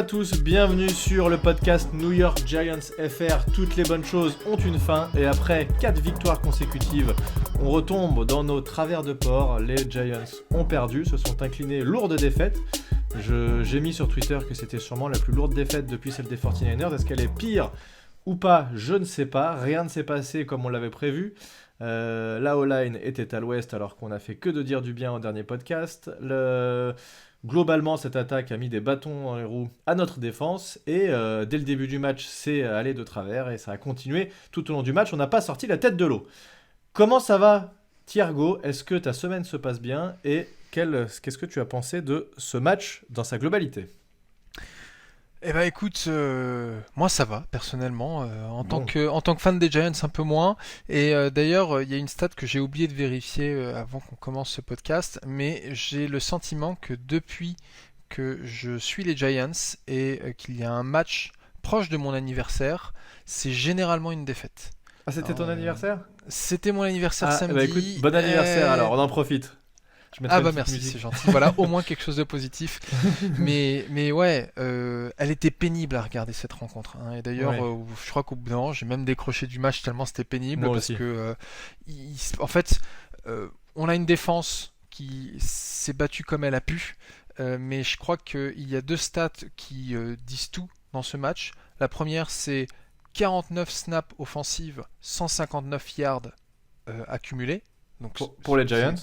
à tous, bienvenue sur le podcast New York Giants FR. Toutes les bonnes choses ont une fin et après 4 victoires consécutives, on retombe dans nos travers de porc. Les Giants ont perdu, se sont inclinés, lourde défaite. J'ai mis sur Twitter que c'était sûrement la plus lourde défaite depuis celle des 49ers. Est-ce qu'elle est pire ou pas? Je ne sais pas. Rien ne s'est passé comme on l'avait prévu. La O-line était à l'ouest alors qu'on a fait que de dire du bien au dernier podcast. Globalement, cette attaque a mis des bâtons dans les roues à notre défense et dès le début du match, c'est allé de travers et ça a continué tout au long du match. On n'a pas sorti la tête de l'eau. Comment ça va, Thiergo? Est-ce que ta semaine se passe bien et qu'est-ce que tu as pensé de ce match dans sa globalité? Eh ben écoute, moi ça va personnellement, en tant que fan des Giants un peu moins. Et d'ailleurs, il y a une stat que j'ai oublié de vérifier avant qu'on commence ce podcast, mais j'ai le sentiment que depuis que je suis les Giants et qu'il y a un match proche de mon anniversaire, c'est généralement une défaite. Ah, c'était ton anniversaire? C'était mon anniversaire samedi. Bah écoute, bon anniversaire alors, on en profite. Ah bah merci, c'est gentil. Voilà, au moins quelque chose de positif. mais ouais, elle était pénible à regarder cette rencontre. Hein. Et d'ailleurs, je crois qu'au bout d'un moment, j'ai même décroché du match tellement c'était pénible. Moi parce aussi. que, en fait, on a une défense qui s'est battue comme elle a pu. Mais je crois qu'il y a deux stats qui disent tout dans ce match. La première, c'est 49 snaps offensives, 159 yards accumulés. Donc, pour les Giants.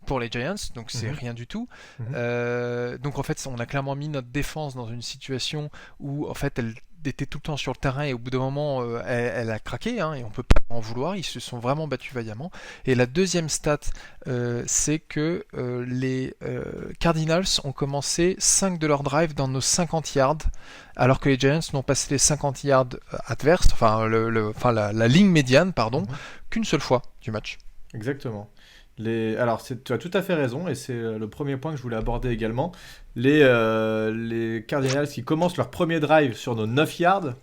Pour les Giants, donc c'est rien du tout. Donc en fait, on a clairement mis notre défense dans une situation où en fait elle était tout le temps sur le terrain et au bout d'un moment elle a craqué, hein, et on peut pas en vouloir. Ils se sont vraiment battus vaillamment. Et la deuxième stat, c'est que les Cardinals ont commencé 5 de leurs drives dans nos 50 yards, alors que les Giants n'ont passé les 50 yards adverses, enfin la ligne médiane, qu'une seule fois du match. Exactement. Alors, tu as tout à fait raison, et c'est le premier point que je voulais aborder également. Les Cardinals qui commencent leur premier drive sur nos 9 yards,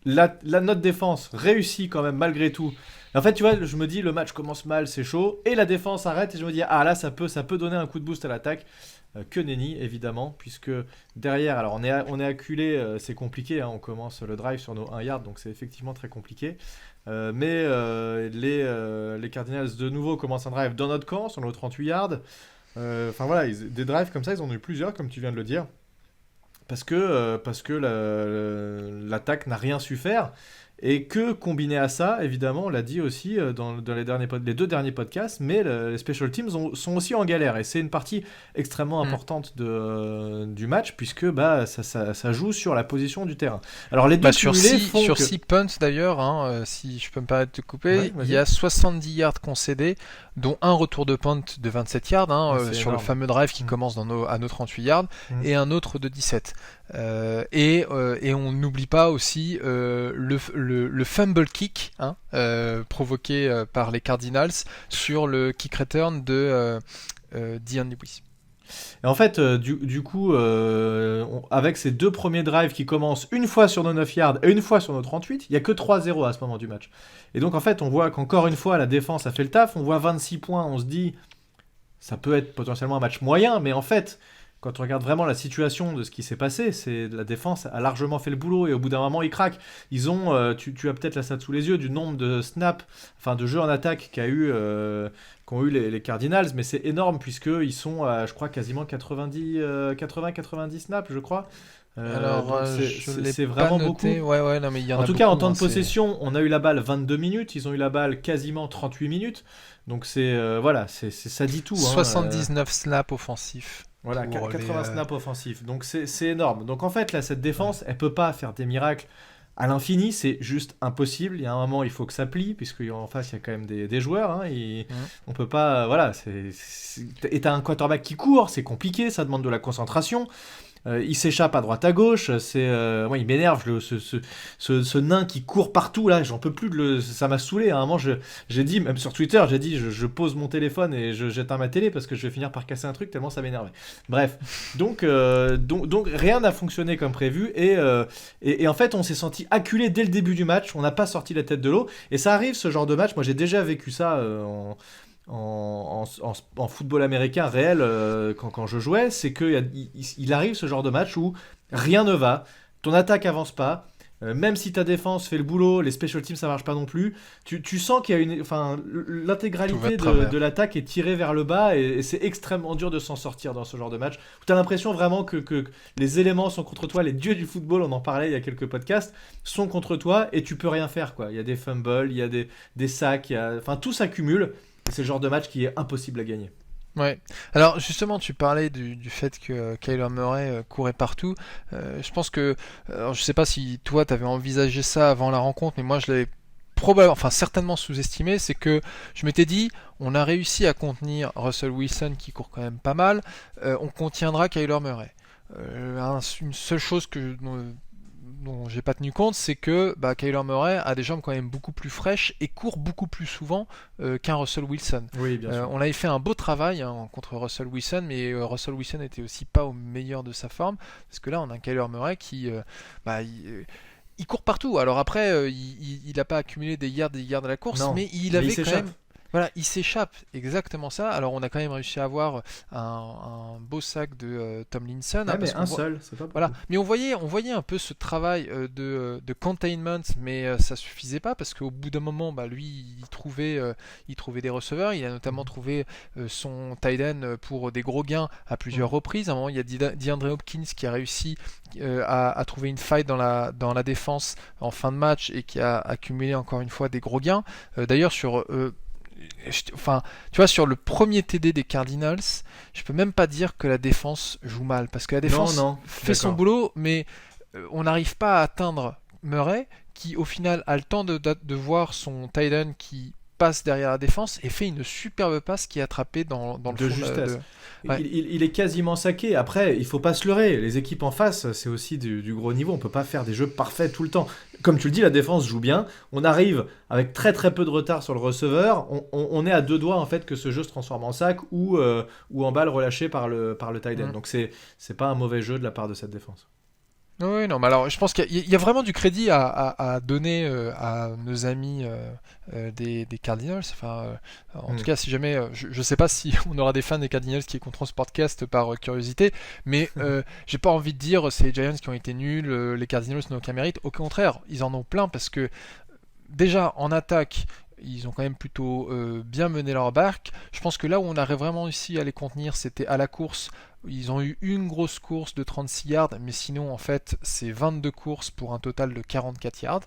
notre défense réussit quand même malgré tout. Et en fait, tu vois, je me dis, le match commence mal, c'est chaud, et la défense arrête, et je me dis, ah là, ça peut donner un coup de boost à l'attaque. Que nenni, évidemment, puisque derrière, alors on est acculé, c'est compliqué, hein, on commence le drive sur nos 1 yard, donc c'est effectivement très compliqué. Mais les Cardinals de nouveau commencent un drive dans notre camp, sur nos 38 yards. Enfin voilà, des drives comme ça, ils en ont eu plusieurs, comme tu viens de le dire. Parce que l'attaque n'a rien su faire. Et que combiné à ça, évidemment, on l'a dit aussi dans les deux derniers podcasts, mais les special teams sont aussi en galère. Et c'est une partie extrêmement importante du match, puisque ça joue sur la position du terrain. Alors les deux sur 6 punts d'ailleurs, hein, si je peux me permettre de couper, il y a 70 yards concédés, dont un retour de punt de 27 yards, sur énorme. Le fameux drive qui commence à nos 38 yards, et un autre de 17. Et on n'oublie pas aussi le fumble kick, provoqué par les Cardinals sur le kick return de Dion Lewis. Et en fait, du coup, avec ces deux premiers drives qui commencent une fois sur nos 9 yards et une fois sur nos 38, il n'y a que 3-0 à ce moment du match. Et donc en fait, on voit qu'encore une fois, la défense a fait le taf, on voit 26 points, on se dit, ça peut être potentiellement un match moyen, mais en fait, quand on regarde vraiment la situation de ce qui s'est passé, la défense a largement fait le boulot et au bout d'un moment, ils craquent. Ils ont, tu as peut-être la stat sous les yeux, du nombre de snaps, enfin de jeux en attaque qu'ont eu les Cardinals, mais c'est énorme puisqu'ils sont à, je crois, quasiment 80-90 snaps, je crois. Alors, c'est vraiment noté. beaucoup. Ouais, non, mais il y en a tout cas, beaucoup, en temps de possession, on a eu la balle 22 minutes, ils ont eu la balle quasiment 38 minutes. Donc ça dit tout. 79 snaps offensifs. Voilà, 80 snaps offensifs. Donc c'est énorme. Donc en fait, là, cette défense, elle peut pas faire des miracles à l'infini, c'est juste impossible. Il y a un moment, il faut que ça plie, puisqu'en face, il y a quand même des joueurs. Hein, on peut pas. Voilà. Et t'as un quarterback qui court, c'est compliqué, ça demande de la concentration. Il s'échappe à droite à gauche, il m'énerve ce nain qui court partout là, j'en peux plus ça m'a saoulé. À un moment j'ai dit, même sur Twitter, je pose mon téléphone et j'éteins ma télé parce que je vais finir par casser un truc tellement ça m'énervait. Bref, donc rien n'a fonctionné comme prévu et en fait on s'est senti acculé dès le début du match, on n'a pas sorti la tête de l'eau et ça arrive ce genre de match. Moi j'ai déjà vécu ça en football américain réel quand je jouais, c'est qu'il arrive ce genre de match où rien ne va, ton attaque avance pas, même si ta défense fait le boulot, les special teams ça marche pas non plus, tu sens qu'il y a l'intégralité de l'attaque est tirée vers le bas et c'est extrêmement dur de s'en sortir dans ce genre de match où tu as l'impression vraiment que les éléments sont contre toi, les dieux du football, on en parlait il y a quelques podcasts, sont contre toi et tu peux rien faire quoi. Il y a des fumbles, il y a des sacs, tout s'accumule et c'est le genre de match qui est impossible à gagner. Ouais. Alors justement, tu parlais du fait que Kyler Murray courait partout. Je pense que, alors, je sais pas si toi t'avais envisagé ça avant la rencontre, mais moi je l'avais certainement sous-estimé. C'est que je m'étais dit, on a réussi à contenir Russell Wilson qui court quand même pas mal. On contiendra Kyler Murray. Une seule chose dont j'ai pas tenu compte, c'est que Kyler Murray a des jambes quand même beaucoup plus fraîches et court beaucoup plus souvent qu'un Russell Wilson. Oui, bien sûr. On avait fait un beau travail contre Russell Wilson, mais Russell Wilson n'était aussi pas au meilleur de sa forme, parce que là on a un Kyler Murray qui il court partout. Alors après, il n'a pas accumulé des yards à la course, non, mais il avait quand s'échappe. même. Voilà, il s'échappe, exactement ça. Alors on a quand même réussi à avoir un beau sac de Tomlinson. Mais un seul, c'est pas beaucoup. Voilà, mais on voyait un peu ce travail de containment, mais ça suffisait pas parce qu'au bout d'un moment, lui, il trouvait des receveurs. Il a notamment trouvé son tight end pour des gros gains à plusieurs reprises. À un moment, il y a DeAndre Hopkins qui a réussi à trouver une faille dans la défense en fin de match et qui a accumulé encore une fois des gros gains. D'ailleurs, tu vois, sur le premier TD des Cardinals, je peux même pas dire que la défense joue mal, parce que la défense fait son boulot, mais on n'arrive pas à atteindre Murray, qui au final a le temps de voir son tight end qui passe derrière la défense et fait une superbe passe qui est attrapée dans le de fond justesse. Ouais. Il est quasiment saqué. Après, il faut pas se leurrer. Les équipes en face, c'est aussi du gros niveau. On peut pas faire des jeux parfaits tout le temps. Comme tu le dis, la défense joue bien. On arrive avec très très peu de retard sur le receveur. On est à deux doigts en fait que ce jeu se transforme en sac ou en balle relâchée par le tight end. Donc c'est pas un mauvais jeu de la part de cette défense. Oui, non, mais alors je pense qu'il y a vraiment du crédit à donner à nos amis des Cardinals. En tout cas, si jamais, je sais pas si on aura des fans des Cardinals qui écouteront ce podcast par curiosité, mais j'ai pas envie de dire c'est les Giants qui ont été nuls, les Cardinals n'ont aucun mérite. Au contraire, ils en ont plein parce que déjà en attaque, ils ont quand même plutôt bien mené leur barque. Je pense que là où on aurait vraiment réussi à les contenir, c'était à la course. Ils ont eu une grosse course de 36 yards, mais sinon, en fait, c'est 22 courses pour un total de 44 yards.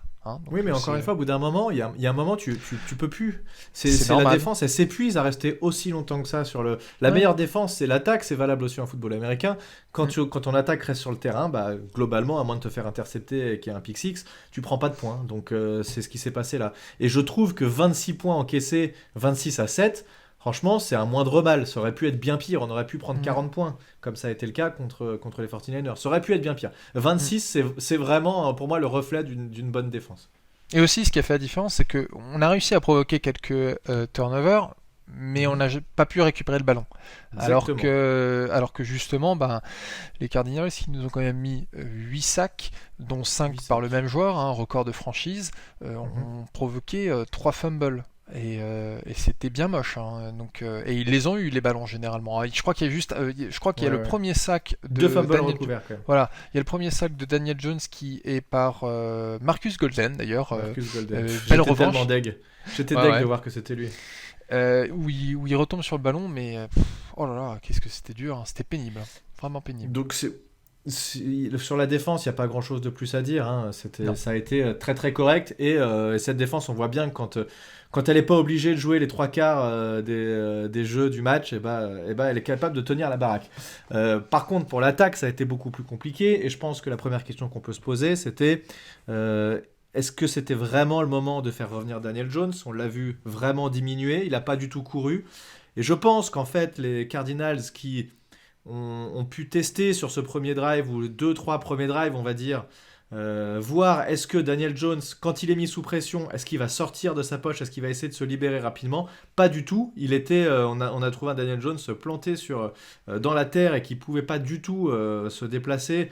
Oui, mais encore une fois, au bout d'un moment, il y a un moment, tu peux plus. C'est la défense, elle s'épuise à rester aussi longtemps que ça sur le. La meilleure défense, c'est l'attaque, c'est valable aussi en football américain. Quand ton attaque reste sur le terrain, globalement, à moins de te faire intercepter et qu'il y ait un pick six, tu prends pas de points. Donc c'est ce qui s'est passé là. Et je trouve que 26 points encaissés, 26-7. Franchement, c'est un moindre mal. Ça aurait pu être bien pire. On aurait pu prendre 40 points, comme ça a été le cas contre les 49ers. Ça aurait pu être bien pire. 26, c'est vraiment, pour moi, le reflet d'une bonne défense. Et aussi, ce qui a fait la différence, c'est qu'on a réussi à provoquer quelques turnovers, mais on n'a pas pu récupérer le ballon. Alors que justement, les Cardinals, ils nous ont quand même mis 8 sacs, dont 5 par le même joueur, record de franchise, ont provoqué 3 fumbles. Et c'était bien moche, et ils les ont eu les ballons généralement. Je crois qu'il y a le premier sac de Daniel Voilà, il y a le premier sac de Daniel Jones qui est par Marcus Golden d'ailleurs. Belle revanche. J'étais deg de voir que c'était lui. Où il retombe sur le ballon, mais oh là là, qu'est-ce que c'était dur, c'était pénible, vraiment pénible. Donc sur la défense, il n'y a pas grand chose de plus à dire. Ça a été très très correct. Et cette défense, on voit bien que quand elle n'est pas obligée de jouer les 3/4 des jeux du match, elle est capable de tenir la baraque. Par contre, pour l'attaque, ça a été beaucoup plus compliqué. Et je pense que la première question qu'on peut se poser, c'était est-ce que c'était vraiment le moment de faire revenir Daniel Jones ? On l'a vu vraiment diminuer. Il n'a pas du tout couru. Et je pense qu'en fait, les Cardinals qui ont pu tester sur ce premier drive, ou 2-3 premiers drives, on va dire, voir est-ce que Daniel Jones, quand il est mis sous pression, est-ce qu'il va sortir de sa poche, est-ce qu'il va essayer de se libérer rapidement? Pas du tout. On a trouvé un Daniel Jones planté dans la terre et qui pouvait pas du tout se déplacer,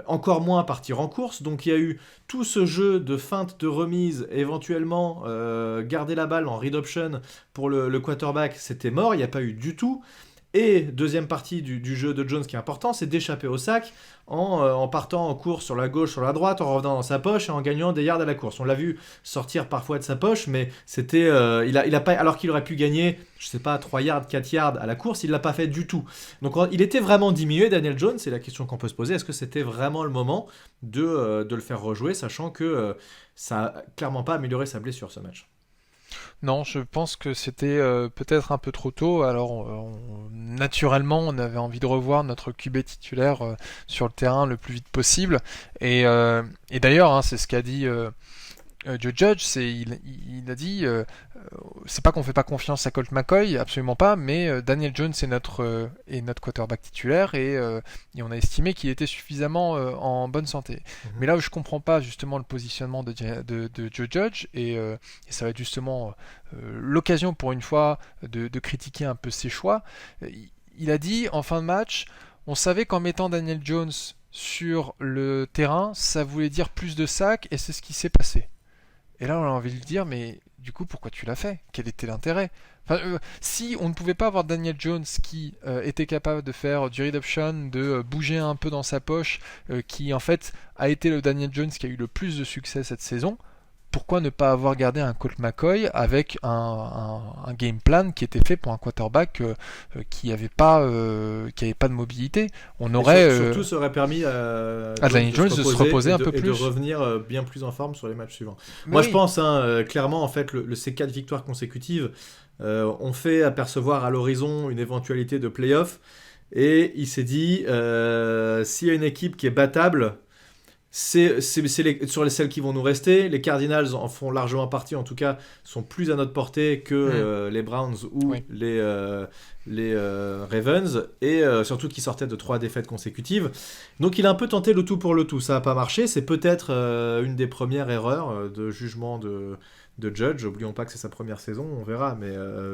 encore moins partir en course. Donc il y a eu tout ce jeu de feinte, de remise, éventuellement garder la balle en read option pour le quarterback, c'était mort, il n'y a pas eu du tout. Et deuxième partie du jeu de Jones qui est important, c'est d'échapper au sac en partant en course sur la gauche, sur la droite, en revenant dans sa poche et en gagnant des yards à la course. On l'a vu sortir parfois de sa poche, mais c'était, il a pas, alors qu'il aurait pu gagner, je sais pas, 3 yards, 4 yards à la course, il l'a pas fait du tout. Donc il était vraiment diminué, Daniel Jones, c'est la question qu'on peut se poser. Est-ce que c'était vraiment le moment de le faire rejouer, sachant que ça a clairement pas amélioré sa blessure ce match? Non, je pense que c'était peut-être un peu trop tôt. Alors, naturellement, on avait envie de revoir notre QB titulaire sur le terrain le plus vite possible. Et d'ailleurs, hein, c'est ce qu'a dit Joe Judge. Il a dit, c'est pas qu'on fait pas confiance à Colt McCoy, absolument pas, mais Daniel Jones est notre quarterback titulaire et on a estimé qu'il était suffisamment en bonne santé. Mais là où je comprends pas justement le positionnement de Joe Judge et ça va être justement l'occasion pour une fois de critiquer un peu ses choix. Il a dit en fin de match, on savait qu'en mettant Daniel Jones sur le terrain, ça voulait dire plus de sacs et c'est ce qui s'est passé. Et là, on a envie de lui dire, mais du coup, pourquoi tu l'as fait? Quel était l'intérêt? Enfin, si on ne pouvait pas avoir Daniel Jones qui était capable de faire du read option, de bouger un peu dans sa poche, qui en fait a été le Daniel Jones qui a eu le plus de succès cette saison, pourquoi ne pas avoir gardé un Colt McCoy avec un game plan qui était fait pour un quarterback qui n'avait pas de mobilité? On aurait surtout, ça aurait permis à Daniel Jones de se reposer un peu et plus. de revenir bien plus en forme sur les matchs suivants. Mais moi, oui. je pense, clairement, en fait, ces 4 victoires consécutives ont fait apercevoir à l'horizon une éventualité de play-off. Et il s'est dit, s'il y a une équipe qui est battable, c'est sur celles qui vont nous rester. Les Cardinals en font largement partie, en tout cas, sont plus à notre portée que les Browns ou les Ravens, et surtout qui sortaient de 3 défaites consécutives. Donc il a un peu tenté le tout pour le tout. Ça n'a pas marché. C'est peut-être une des premières erreurs de jugement de Judge. Oublions pas que c'est sa première saison, on verra.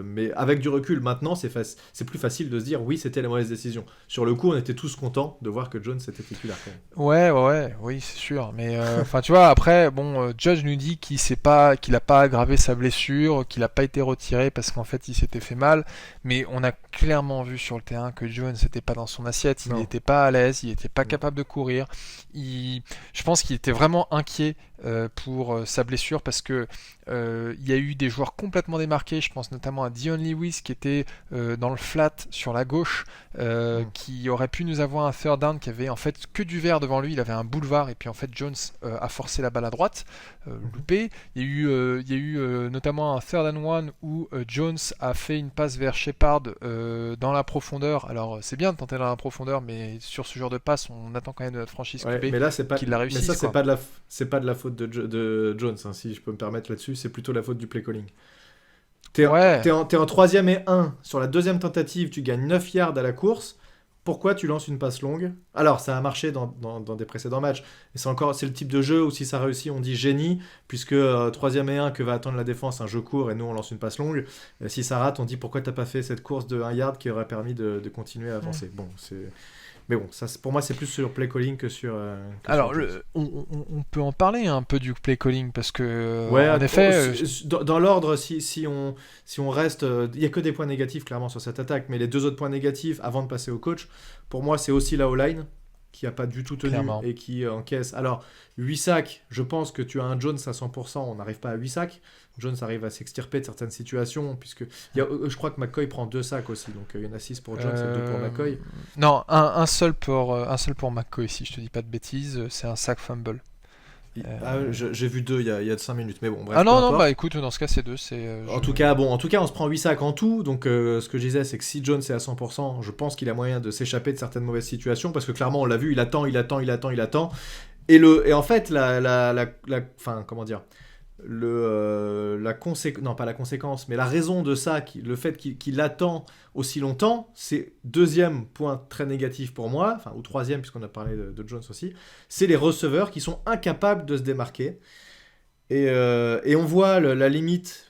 Mais avec du recul, maintenant, c'est plus facile de se dire oui, c'était la mauvaise décision. Sur le coup, on était tous contents de voir que Jones était titulaire. Oui, c'est sûr. Mais enfin, tu vois, après, bon, Judge nous dit qu'il a pas aggravé sa blessure, qu'il a pas été retiré parce qu'en fait, il s'était fait mal. Mais on a clairement vu sur le terrain que Jones n'était pas dans son assiette. Il n'était pas à l'aise, il n'était pas capable de courir. Je pense qu'il était vraiment inquiet pour sa blessure parce que il y a eu des joueurs complètement démarqués. Je pense notamment à Dion Lewis qui était dans le flat sur la gauche, qui aurait pu nous avoir un third down qui avait en fait que du vert devant lui. Il avait un boulevard et puis en fait Jones a forcé la balle à droite, loupé. Il y a eu notamment un third and one où Jones a fait une passe vers Shepard dans la profondeur. Alors c'est bien de tenter dans la profondeur, mais sur ce genre de passe, on attend quand même de notre franchise QB qu'il la réussisse. Mais ça, c'est pas de la faute de Jones, hein, si je peux me permettre là-dessus. C'est plutôt la faute du play calling. T'es en 3ème et 1. Sur la deuxième tentative, tu gagnes 9 yards à la course. Pourquoi tu lances une passe longue? Alors, ça a marché dans des précédents matchs. Et c'est le type de jeu où si ça réussit, on dit génie, puisque 3ème et 1, que va attendre la défense? Un jeu court et nous, on lance une passe longue. Si ça rate, on dit pourquoi t'as pas fait cette course de 1 yard qui aurait permis de continuer à avancer. Bon, c'est... Mais bon, ça, pour moi, c'est plus sur play calling que sur... Alors, on peut en parler un peu du play calling, parce que, en effet... Dans l'ordre, si on reste... Il n'y a que des points négatifs, clairement, sur cette attaque, mais les 2 autres points négatifs, avant de passer au coach, pour moi, c'est aussi la O-line, qui n'a pas du tout tenu clairement. Et qui encaisse. Alors, 8 sacs, je pense que tu as un Jones à 100%, on n'arrive pas à 8 sacs. Jones arrive à s'extirper de certaines situations, puisque je crois que McCoy prend 2 sacs aussi, donc il y en a 6 pour Jones et 2 pour McCoy. Non, un seul pour McCoy, si je te dis pas de bêtises, c'est un sac fumble. J'ai vu 2 il y a 5 minutes, mais bon, bref. Ah non, bah écoute, dans ce cas, c'est 2. En tout cas, on se prend 8 sacs en tout, donc ce que je disais, c'est que si Jones est à 100%, je pense qu'il a moyen de s'échapper de certaines mauvaises situations, parce que clairement, on l'a vu, il attend. Et en fait, comment dire, la non pas la conséquence, mais la raison de ça, le fait qu'il attend aussi longtemps, c'est deuxième point très négatif pour moi, enfin ou troisième puisqu'on a parlé de Jones aussi, c'est les receveurs qui sont incapables de se démarquer. Et on voit la limite.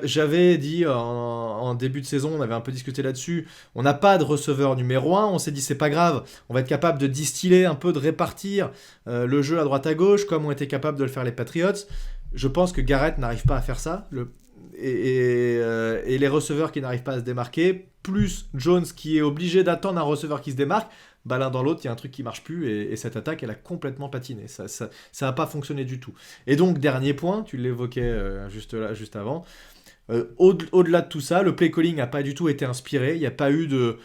J'avais dit en début de saison, on avait un peu discuté là-dessus, on n'a pas de receveur numéro 1, on s'est dit c'est pas grave, on va être capable de distiller un peu, de répartir le jeu à droite à gauche, comme ont été capables de le faire les Patriots. Je pense que Garrett n'arrive pas à faire ça, et les receveurs qui n'arrivent pas à se démarquer, plus Jones qui est obligé d'attendre un receveur qui se démarque, bah l'un dans l'autre, il y a un truc qui marche plus et cette attaque, elle a complètement patiné. Ça a pas fonctionné du tout. Et donc, dernier point, tu l'évoquais juste avant, au-delà de tout ça, le play calling n'a pas du tout été inspiré. Il n'y a pas eu de,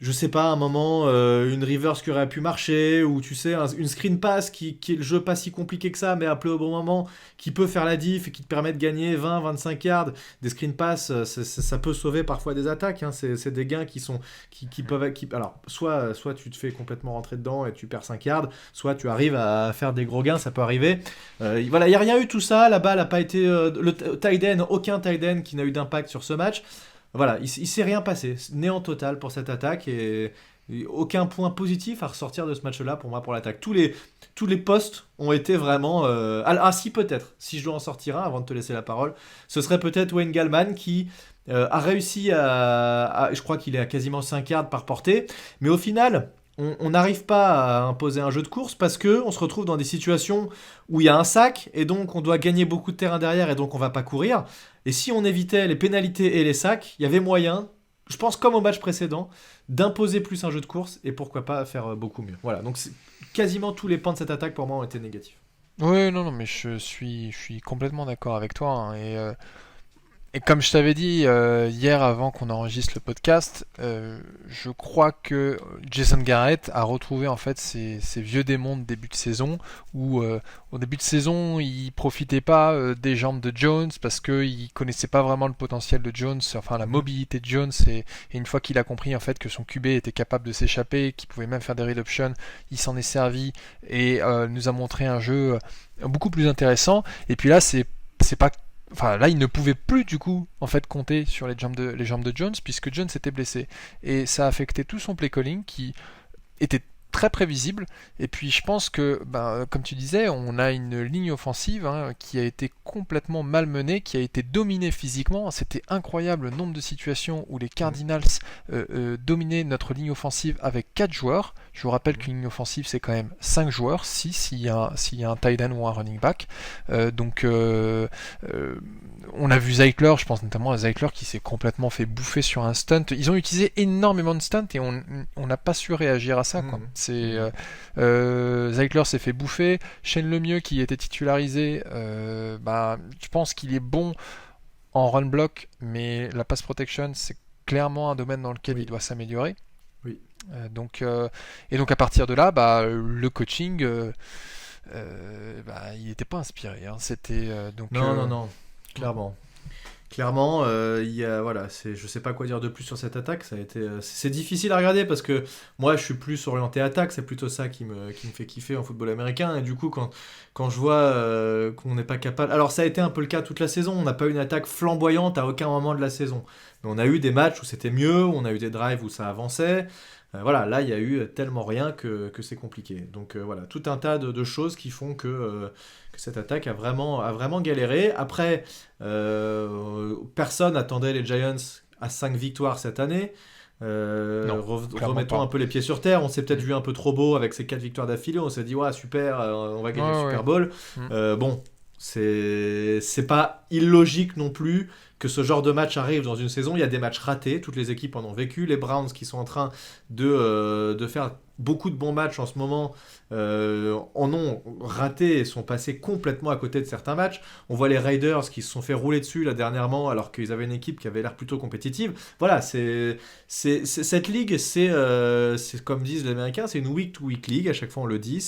je sais pas, un moment, une reverse qui aurait pu marcher, ou tu sais, une screen pass qui est le jeu pas si compliqué que ça, mais appelé au bon moment, qui peut faire la diff et qui te permet de gagner 20-25 yards. Des screen pass, ça peut sauver parfois des attaques, hein. C'est des gains qui peuvent... alors, soit tu te fais complètement rentrer dedans et tu perds 5 yards, soit tu arrives à faire des gros gains, ça peut arriver. Voilà, il n'y a rien eu tout ça, la balle n'a pas été... aucun tight end qui n'a eu d'impact sur ce match. Voilà, il s'est rien passé, néant total pour cette attaque et aucun point positif à ressortir de ce match-là pour moi pour l'attaque. Tous les postes ont été vraiment... si peut-être, si je dois en sortir un avant de te laisser la parole, ce serait peut-être Wayne Gallman qui a réussi je crois qu'il est à quasiment 5 yards par portée, mais au final... On n'arrive pas à imposer un jeu de course parce qu'on se retrouve dans des situations où il y a un sac et donc on doit gagner beaucoup de terrain derrière et donc on va pas courir. Et si on évitait les pénalités et les sacs, il y avait moyen, je pense comme au match précédent, d'imposer plus un jeu de course et pourquoi pas faire beaucoup mieux. Voilà, donc quasiment tous les points de cette attaque pour moi ont été négatifs. Oui, non, mais je suis complètement d'accord avec toi, hein, et comme je t'avais dit hier avant qu'on enregistre le podcast, je crois que Jason Garrett a retrouvé en fait ses vieux démons de début de saison où au début de saison il profitait pas des jambes de Jones parce qu'il connaissait pas vraiment le potentiel de Jones, enfin la mobilité de Jones et une fois qu'il a compris en fait que son QB était capable de s'échapper, qu'il pouvait même faire des read options, il s'en est servi et nous a montré un jeu beaucoup plus intéressant. Et puis là c'est pas... Enfin, là, il ne pouvait plus du coup en fait compter sur les jambes de Jones puisque Jones était blessé et ça a affecté tout son play calling qui était très prévisible. Et puis je pense que, comme tu disais, on a une ligne offensive qui a été complètement malmenée, qui a été dominée physiquement. C'était incroyable le nombre de situations où les Cardinals dominaient notre ligne offensive avec 4 joueurs. Je vous rappelle qu'une ligne offensive c'est quand même 5 joueurs, s'il y a un tight end ou un running back. On a vu Zeitler, je pense notamment à Zeitler qui s'est complètement fait bouffer sur un stunt. Ils ont utilisé énormément de stunts et on n'a pas su réagir à ça, quoi. Zeitler s'est fait bouffer. Shane Lemieux qui était titularisé, je pense qu'il est bon en run block, mais la pass protection c'est clairement un domaine dans lequel il doit s'améliorer. Oui. Donc à partir de là, le coaching, il n'était pas inspiré. C'était non, clairement. Clairement, je sais pas quoi dire de plus sur cette attaque. C'est difficile à regarder parce que moi, je suis plus orienté attaque. C'est plutôt ça qui me fait kiffer en football américain. Et du coup, quand je vois qu'on n'est pas capable, alors ça a été un peu le cas toute la saison. On n'a pas eu une attaque flamboyante à aucun moment de la saison. Mais on a eu des matchs où c'était mieux. On a eu des drives où ça avançait. Là, il y a eu tellement rien que c'est compliqué. Donc tout un tas de choses qui font que cette attaque a vraiment galéré. Après, personne n'attendait les Giants à 5 victoires cette année. Remettons un peu les pieds sur terre. On s'est peut-être vu un peu trop beau avec ces 4 victoires d'affilée. On s'est dit, ouais, super, on va gagner le Super Bowl. C'est pas illogique non plus que ce genre de match arrive dans une saison. Il y a des matchs ratés, toutes les équipes en ont vécu. Les Browns qui sont en train de faire beaucoup de bons matchs en ce moment en ont raté et sont passés complètement à côté de certains matchs. On voit les Raiders qui se sont fait rouler dessus là dernièrement alors qu'ils avaient une équipe qui avait l'air plutôt compétitive. Voilà, cette ligue, c'est comme disent les Américains, c'est une week-to-week league, à chaque fois on le dit,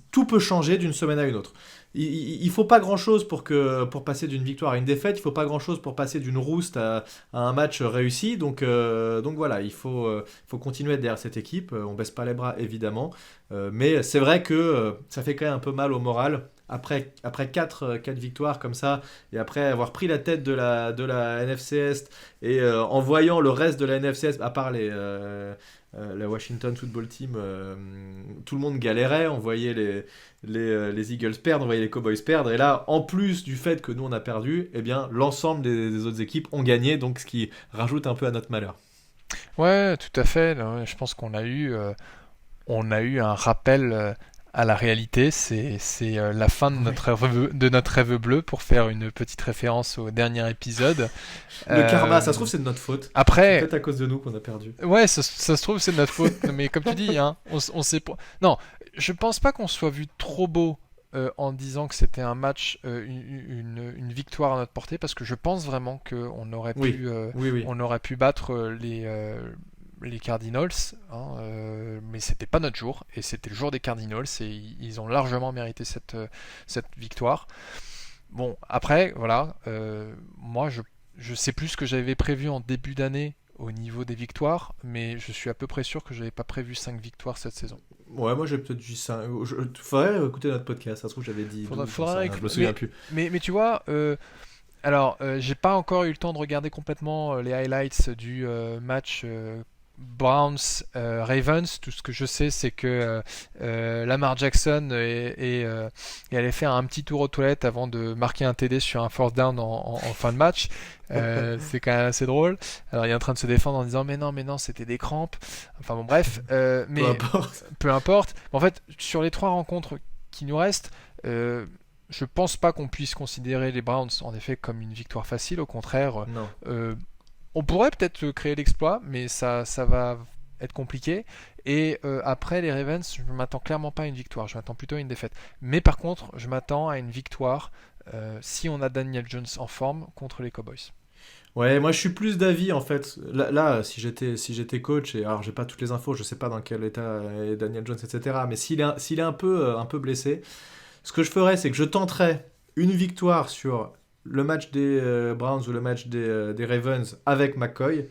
tout peut changer d'une semaine à une autre. Il faut pas grand chose pour passer d'une victoire à une défaite, il faut pas grand chose pour passer d'une rouste à un match réussi, donc voilà, il faut continuer derrière cette équipe, on baisse pas les bras évidemment, Mais c'est vrai que ça fait quand même un peu mal au moral. Après 4 victoires comme ça, et après avoir pris la tête de la NFC Est, et en voyant le reste de la NFC Est, à part la Washington Football Team, tout le monde galérait, on voyait les Eagles perdre, on voyait les Cowboys perdre, et là, en plus du fait que nous on a perdu, eh bien, l'ensemble des autres équipes ont gagné, donc ce qui rajoute un peu à notre malheur. Ouais, tout à fait. Là, je pense qu'on a eu un rappel à la réalité. C'est la fin de Oui. notre rêve bleu, pour faire une petite référence au dernier épisode. Le karma, ça Euh, se trouve, c'est de notre faute. C'est Après, peut-être à cause de nous qu'on a perdu. ouais, ça se trouve, c'est de notre faute. Mais comme tu dis, hein, on sait pas. Non, je pense pas qu'on soit vu trop beau en disant que c'était un match, une victoire à notre portée, parce que je pense vraiment qu'on aurait Oui, pu, oui, oui. on aurait pu battre les Cardinals, hein, mais c'était pas notre jour, et c'était le jour des Cardinals, et ils ont largement mérité cette victoire. Bon, après, voilà, moi je sais plus ce que j'avais prévu en début d'année au niveau des victoires, mais je suis à peu près sûr que j'avais pas prévu 5 victoires cette saison. Ouais, moi j'ai peut-être dit ça. Faudrait écouter notre podcast, ça se trouve j'avais dit Faudra, 12, j'en sais faudra rien, je me écouter. souviens plus. Mais tu vois, alors, j'ai pas encore eu le temps de regarder complètement les highlights du match Browns Ravens. Tout ce que je sais, c'est que Lamar Jackson est allé faire un petit tour aux toilettes avant de marquer un TD sur un fourth down en fin de match. C'est quand même assez drôle. Alors, il est en train de se défendre en disant mais non, c'était des crampes. Enfin bon, bref. Peu Mais importe. peu importe. En fait, sur les 3 rencontres qui nous restent, je pense pas qu'on puisse considérer les Browns en effet comme une victoire facile. Au contraire, Non. on pourrait peut-être créer l'exploit, mais ça va être compliqué. Et après les Ravens, je m'attends clairement pas à une victoire, je m'attends plutôt à une défaite. Mais par contre, je m'attends à une victoire si on a Daniel Jones en forme contre les Cowboys. Ouais, moi je suis plus d'avis en fait. Là, si j'étais coach, et alors j'ai pas toutes les infos, je sais pas dans quel état est Daniel Jones, etc. Mais s'il est un peu blessé, ce que je ferais, c'est que je tenterais une victoire sur le match des Browns ou le match des Ravens avec McCoy.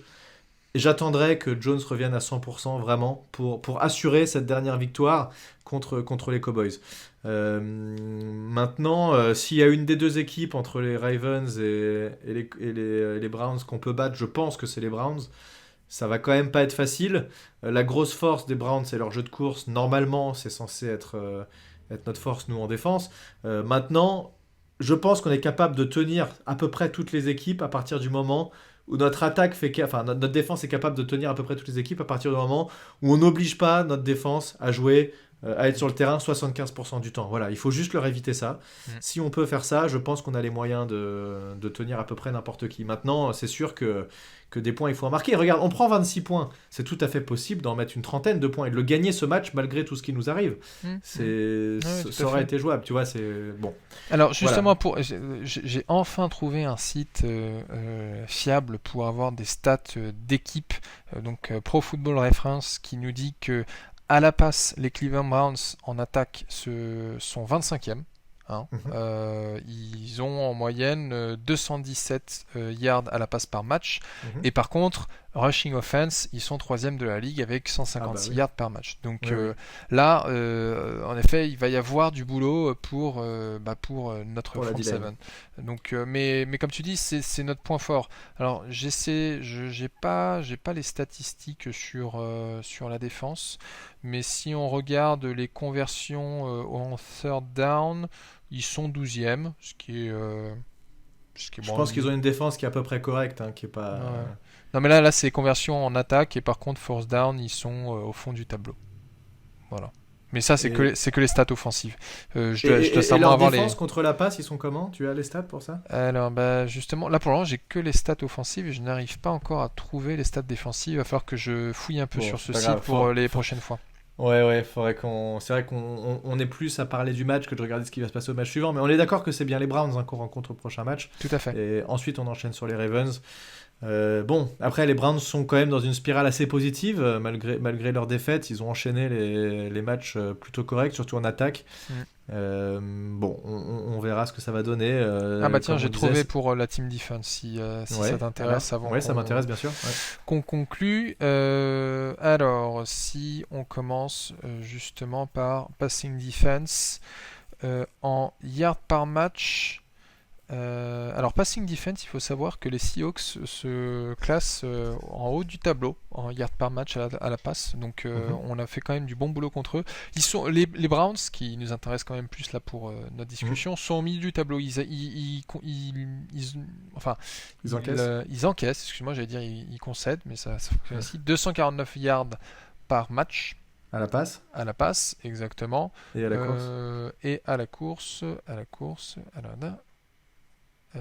Et j'attendrai que Jones revienne à 100% vraiment pour assurer cette dernière victoire contre les Cowboys. Maintenant, s'il y a une des deux équipes entre les Ravens et les Browns qu'on peut battre, je pense que c'est les Browns. Ça va quand même pas être facile. La grosse force des Browns, c'est leur jeu de course. Normalement, c'est censé être notre force, nous, en défense. Maintenant, je pense qu'on est capable de tenir à peu près toutes les équipes à partir du moment où notre attaque enfin notre défense est capable de tenir à peu près toutes les équipes à partir du moment où on n'oblige pas notre défense à jouer, à être sur le terrain 75% du temps. Voilà, il faut juste leur éviter ça. Mm. Si on peut faire ça, je pense qu'on a les moyens de tenir à peu près n'importe qui. Maintenant, c'est sûr que des points, il faut en marquer. Regarde, on prend 26 points. C'est tout à fait possible d'en mettre une trentaine de points et de le gagner ce match malgré tout ce qui nous arrive. Ouais, tout Ça à aurait fait. été jouable, tu vois, c'est bon. Alors Voilà. justement, j'ai enfin trouvé un site fiable pour avoir des stats d'équipe, donc Pro Football Reference, qui nous dit que à la passe, les Cleveland Browns en attaque sont 25e. Hein. Mhm, Ils ont en moyenne 217 yards à la passe par match. mhm. Et par contre, rushing offense, ils sont 3e de la ligue avec Ah bah 156 oui. yards par match. Donc Oui, oui. là, en effet, il va y avoir du boulot pour notre Pour la front D-line. seven. Donc, mais comme tu dis, c'est notre point fort. Alors, j'ai pas les statistiques sur la défense, mais si on regarde les conversions en third down, ils sont 12e, ce qui est Je bon. pense qu'ils ont une défense qui est à peu près correcte, hein, qui est pas. Ouais. Non, mais là c'est conversion en attaque, et par contre, force down, ils sont au fond du tableau. Voilà. Mais ça, c'est que, Et, les stats offensives. Je et, dois, je dois et sûrement leur avoir défense les. contre la passe, ils sont comment? Tu as les stats pour ça? Alors, bah, justement, là pour le moment, j'ai que les stats offensives, et je n'arrive pas encore à trouver les stats défensives. Il va falloir que je fouille un peu Bon, sur c'est ce pas site grave. pour les prochaines fois. Ouais, ouais, faudrait qu'on. C'est vrai qu'on est plus à parler du match que de regarder ce qui va se passer au match suivant, mais on est d'accord que c'est bien les Browns hein, qu'on rencontre au prochain match. Tout à fait. Et ensuite, on enchaîne sur les Ravens. Bon, après les Browns sont quand même dans une spirale assez positive, malgré leur défaite, ils ont enchaîné les matchs plutôt corrects, surtout en attaque. Mm. Bon, on verra ce que ça va donner. Ah bah tiens, Comme on j'ai disait, trouvé pour la team defense, si ouais, ça t'intéresse alors, avant ouais, ça m'intéresse bien sûr. Ouais. qu'on conclue. Alors, si on commence justement par passing defense en yard par match. Alors, passing defense, il faut savoir que les Seahawks se classent en haut du tableau en yard par match à la passe. Donc, on a fait quand même du bon boulot contre eux. Ils sont, les Browns, qui nous intéressent quand même plus là pour notre discussion, sont au milieu du tableau. Enfin, Ils encaissent. ils encaissent, excuse-moi, j'allais dire ils concèdent, mais ça fonctionne ainsi. 249 yards par match. À la passe À la passe, exactement. et à la course. Et à la course. Alors là. Ils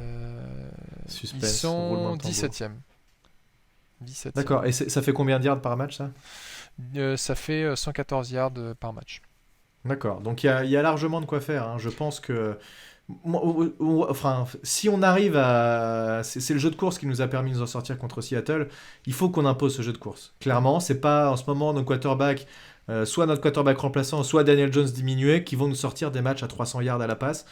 Suspense, sont roulement de tambour. 17e. D'accord, et ça fait combien de yards par match ça? Ça fait 114 yards par match. D'accord, donc il y a largement de quoi faire. Hein. Je pense que. Enfin, si on arrive à. C'est le jeu de course qui nous a permis de nous en sortir contre Seattle. Il faut qu'on impose ce jeu de course. Clairement, c'est pas en ce moment nos quarterbacks, soit notre quarterback remplaçant, soit Daniel Jones diminué, qui vont nous sortir des matchs à 300 yards à la passe.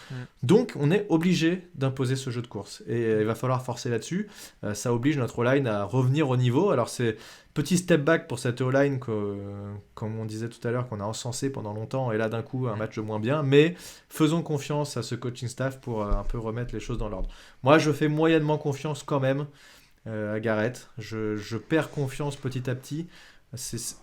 Donc, on est obligé d'imposer ce jeu de course. Et il va falloir forcer là-dessus. Ça oblige notre O-line à revenir au niveau. Alors, c'est petit step back pour cette O-line, comme on disait tout à l'heure, qu'on a encensé pendant longtemps. Et là, d'un coup, un match de moins bien. Mais faisons confiance à ce coaching staff pour un peu remettre les choses dans l'ordre. Moi, je fais moyennement confiance quand même à Garrett. Je perds confiance petit à petit.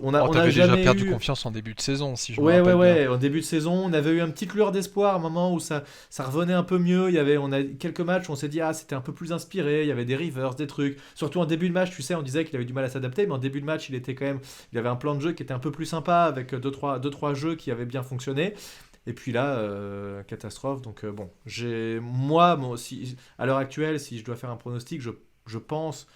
On a t'avais déjà jamais perdu eu. confiance en début de saison, si je me Ouais, rappelle bien. ouais. En début de saison, on avait eu une petite lueur d'espoir, un moment où ça revenait un peu mieux. On a quelques matchs où on s'est dit, ah, c'était un peu plus inspiré. Il y avait des rivers, des trucs. Surtout en début de match, tu sais, on disait qu'il avait du mal à s'adapter, mais en début de match, il avait un plan de jeu qui était un peu plus sympa avec deux trois jeux qui avaient bien fonctionné. Et puis là, catastrophe. Donc bon, moi aussi, à l'heure actuelle, si je dois faire un pronostic, je pense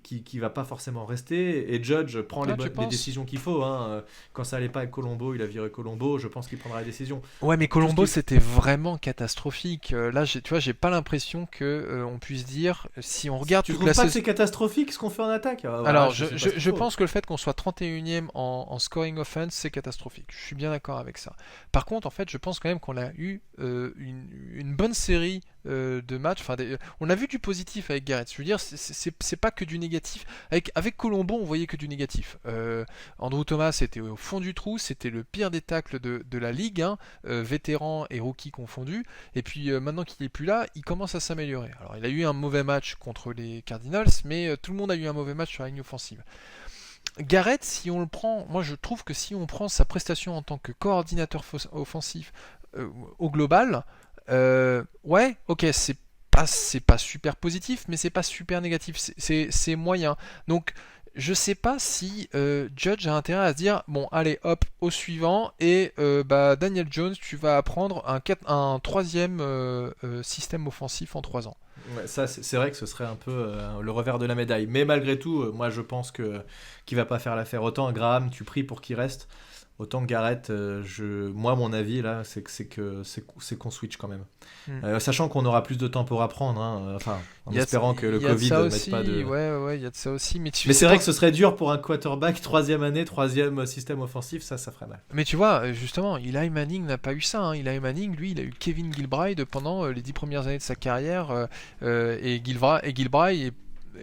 qui va pas forcément rester. Et Judge prend Ah, tu les penses? décisions qu'il faut. Hein. Quand ça allait pas avec Colombo, il a viré Colombo. Je pense qu'il prendra les décisions. Ouais, mais Tout ce Colombo, qui... c'était vraiment catastrophique. Là, tu vois, j'ai pas l'impression que on puisse dire, si on regarde Tu toute trouves la pas que saison. c'est catastrophique ce qu'on fait en attaque? Alors, Je sais pas ce qu'il je faut. pense que le fait qu'on soit 31e en scoring offense, c'est catastrophique. Je suis bien d'accord avec ça. Par contre, en fait, je pense quand même qu'on a eu une bonne série de matchs. Enfin, on a vu du positif avec Garrett. Je veux dire, c'est pas que du négatif. Avec Colombo, on voyait que du négatif. Andrew Thomas était au fond du trou. C'était le pire des tacles de la ligue, hein, vétéran et rookie confondus. Et puis maintenant qu'il est plus là, il commence à s'améliorer. Alors, il a eu un mauvais match contre les Cardinals, mais tout le monde a eu un mauvais match sur la ligne offensive. Garrett, si on le prend, moi je trouve que si on prend sa prestation en tant que coordinateur offensif au global, ouais, ok, c'est pas super positif, mais c'est pas super négatif, c'est moyen. Donc je sais pas si Judge a intérêt à se dire bon allez hop au suivant et bah Daniel Jones tu vas apprendre un troisième système offensif en 3 ans. Ouais, ça, c'est vrai que ce serait un peu le revers de la médaille. Mais malgré tout, moi, je pense qu'il va pas faire l'affaire. Autant Graham, tu pries pour qu'il reste. Autant que Garrett, moi, mon avis, là, c'est qu'on switch quand même. Sachant qu'on aura plus de temps pour apprendre. Hein, enfin, en espérant que le Covid ne mette pas de... Ouais, il y a de ça aussi. Mais c'est vrai que ce serait dur pour un quarterback, troisième année, troisième système offensif, ça ferait mal. Mais tu vois, justement, Eli Manning n'a pas eu ça. Hein. Eli Manning, lui, il a eu Kevin Gilbride pendant les 10 premières années de sa carrière. Et Gilbride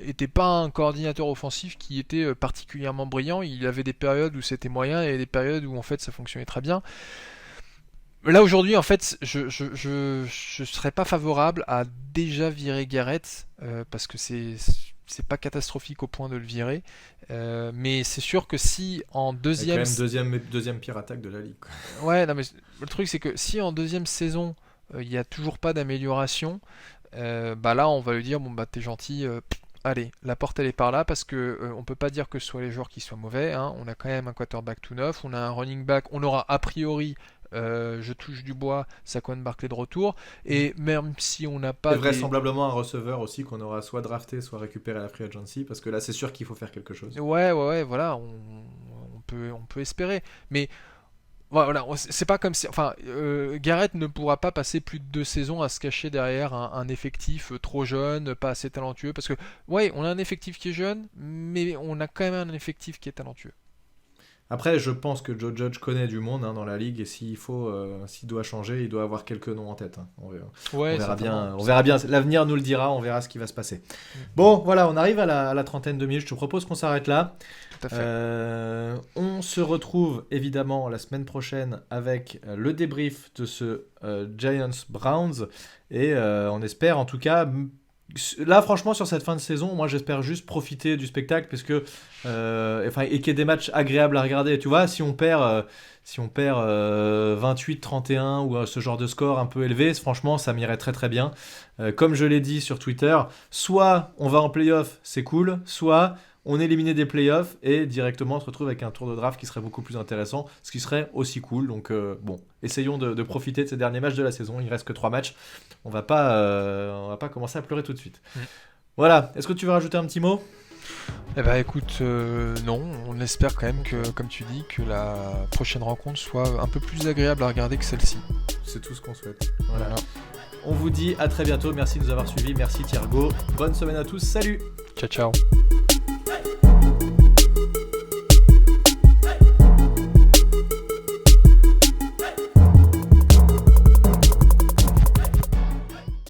était pas un coordinateur offensif qui était particulièrement brillant. Il avait des périodes où c'était moyen et des périodes où en fait ça fonctionnait très bien. Là aujourd'hui, en fait, je serais pas favorable à déjà virer Garrett parce que c'est pas catastrophique au point de le virer. Mais c'est sûr que si en deuxième... C'est quand même deuxième pire attaque de la ligue. Quoi. Ouais, non mais le truc c'est que si en deuxième saison il n'y a toujours pas d'amélioration, bah là on va lui dire bon bah t'es gentil, allez la porte elle est par là parce que on peut pas dire que ce soit les joueurs qui soient mauvais. Hein. On a quand même un quarterback tout neuf, on a un running back, on aura a priori je touche du bois, Saquon Barkley de retour. Et même si on n'a pas. Et vraisemblablement un receveur aussi qu'on aura soit drafté, soit récupéré à la free agency, parce que là c'est sûr qu'il faut faire quelque chose. Ouais, voilà, on peut espérer. Mais voilà, c'est pas comme si, enfin, Garrett ne pourra pas passer plus de 2 saisons à se cacher derrière un effectif trop jeune, pas assez talentueux, parce que ouais, on a un effectif qui est jeune, mais on a quand même un effectif qui est talentueux. Après, je pense que Joe Judge connaît du monde dans la ligue et s'il doit changer, il doit avoir quelques noms en tête. Ouais, on verra certainement. bien. On verra bien. L'avenir nous le dira. On verra ce qui va se passer. Bon, voilà, on arrive à la trentaine de minutes. Je te propose qu'on s'arrête là. Tout à fait. On se retrouve évidemment la semaine prochaine avec le débrief de ce Giants Browns et on espère en tout cas. Là, franchement, sur cette fin de saison, moi, j'espère juste profiter du spectacle parce que, et qu'il y ait des matchs agréables à regarder. Tu vois, si on perd 28-31 ou ce genre de score un peu élevé, franchement, ça m'irait très très bien. Comme je l'ai dit sur Twitter, soit on va en playoff, c'est cool, soit on est éliminé des playoffs et directement on se retrouve avec un tour de draft qui serait beaucoup plus intéressant, ce qui serait aussi cool. Donc bon, essayons de profiter de ces derniers matchs de la saison. Il reste que 3 matchs. On va pas commencer à pleurer tout de suite. Voilà, est-ce que tu veux rajouter un petit mot ? Eh ben écoute, non, on espère quand même que, comme tu dis, que la prochaine rencontre soit un peu plus agréable à regarder que celle-ci. C'est tout ce qu'on souhaite. Voilà. On vous dit à très bientôt, merci de nous avoir suivis, merci Thiergo, bonne semaine à tous, salut ! Ciao ciao.